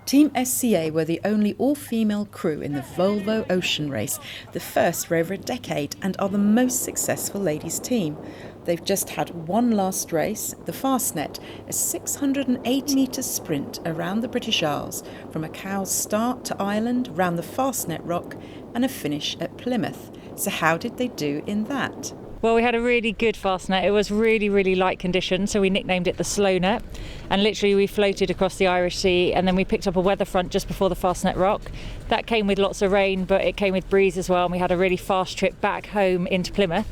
Team SCA were the only all-female crew in the Volvo Ocean Race, the first for over a decade, and are the most successful ladies' team. They've just had one last race, the Fastnet, a 680-metre sprint around the British Isles, from a cow's start to Ireland, round the Fastnet Rock, and a finish at Plymouth. So how did they do in that? Well, we had a really good Fastnet. It was really light conditions, so we nicknamed it the Slow Net. And literally we floated across the Irish Sea, and then we picked up a weather front just before the Fastnet Rock. That came with lots of rain, but it came with breeze as well, and we had a really fast trip back home into Plymouth.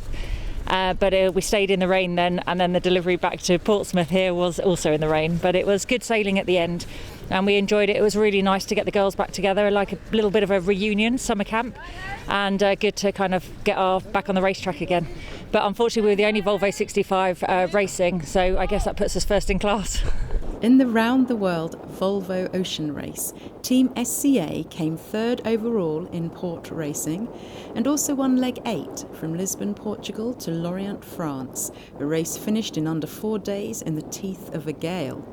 But we stayed in the rain then, and then the delivery back to Portsmouth here was also in the rain. But it was good sailing at the end, and we enjoyed it. It was really nice to get the girls back together, like a little bit of a reunion, summer camp, and good to kind of get back on the racetrack again. But unfortunately, we were the only Volvo 65 racing, so I guess that puts us first in class. In the Round the World Volvo Ocean Race, Team SCA came third overall in port racing and also won leg 8 from Lisbon, Portugal to Lorient, France. The race finished in under 4 days in the teeth of a gale.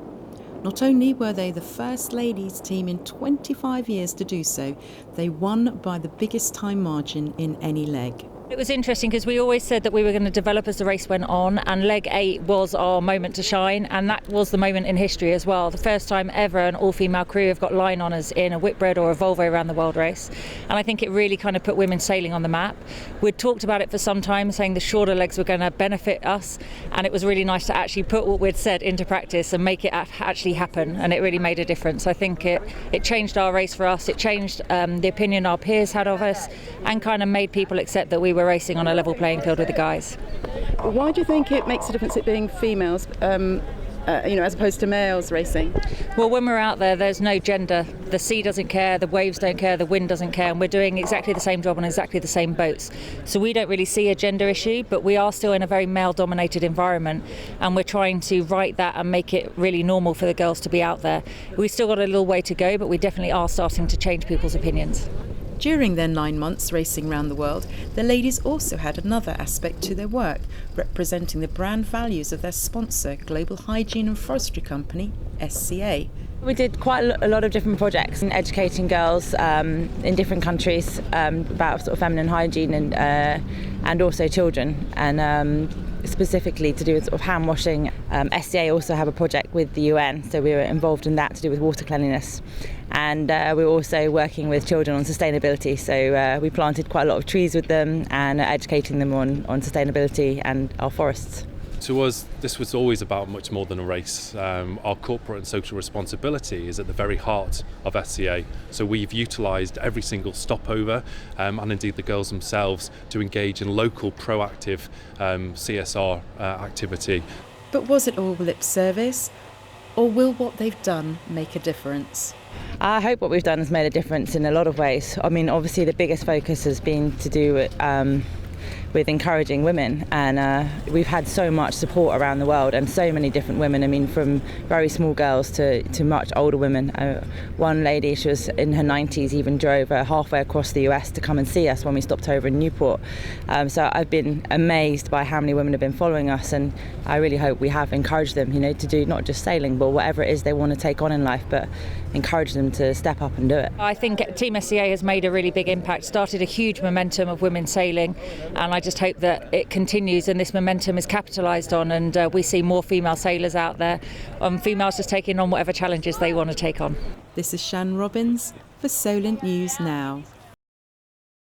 Not only were they the first ladies team in 25 years to do so, they won by the biggest time margin in any leg. It was interesting because we always said that we were going to develop as the race went on, and leg 8 was our moment to shine, and that was the moment in history as well. The first time ever an all-female crew have got line honours in a Whitbread or a Volvo around the world race, and I think it really kind of put women sailing on the map. We'd talked about it for some time, saying the shorter legs were going to benefit us, and it was really nice to actually put what we'd said into practice and make it actually happen, and it really made a difference. I think it changed our race for us, it changed the opinion our peers had of us, and kind of made people accept that we were racing on a level playing field with the guys. Why do you think it makes a difference it being females, as opposed to males racing? Well, when we're out there, there's no gender. The sea doesn't care, the waves don't care, the wind doesn't care, and we're doing exactly the same job on exactly the same boats. So we don't really see a gender issue, but we are still in a very male-dominated environment, and we're trying to right that and make it really normal for the girls to be out there. We've still got a little way to go, but we definitely are starting to change people's opinions. During their 9 months racing around the world, the ladies also had another aspect to their work, representing the brand values of their sponsor, global hygiene and forestry company, SCA. We did quite a lot of different projects in educating girls in different countries about sort of feminine hygiene and also children, and specifically to do with sort of hand washing. SCA also have a project with the UN, so we were involved in that to do with water cleanliness. And we were also working with children on sustainability, so we planted quite a lot of trees with them and educating them on sustainability and our forests. To us, this was always about much more than a race. Our corporate and social responsibility is at the very heart of SCA. So we've utilised every single stopover and indeed the girls themselves to engage in local proactive CSR activity. But was it all lip service? Or will what they've done make a difference? I hope what we've done has made a difference in a lot of ways. I mean, obviously the biggest focus has been to do with encouraging women, and we've had so much support around the world and so many different women. I mean, from very small girls to much older women. One lady, she was in her 90s, even drove halfway across the US to come and see us when we stopped over in Newport. So I've been amazed by how many women have been following us, and I really hope we have encouraged them, to do not just sailing, but whatever it is they want to take on in life, but encourage them to step up and do it. I think Team SCA has made a really big impact, started a huge momentum of women sailing, and I just hope that it continues and this momentum is capitalised on, and we see more female sailors out there, females just taking on whatever challenges they want to take on. This is Shan Robbins for Solent News Now.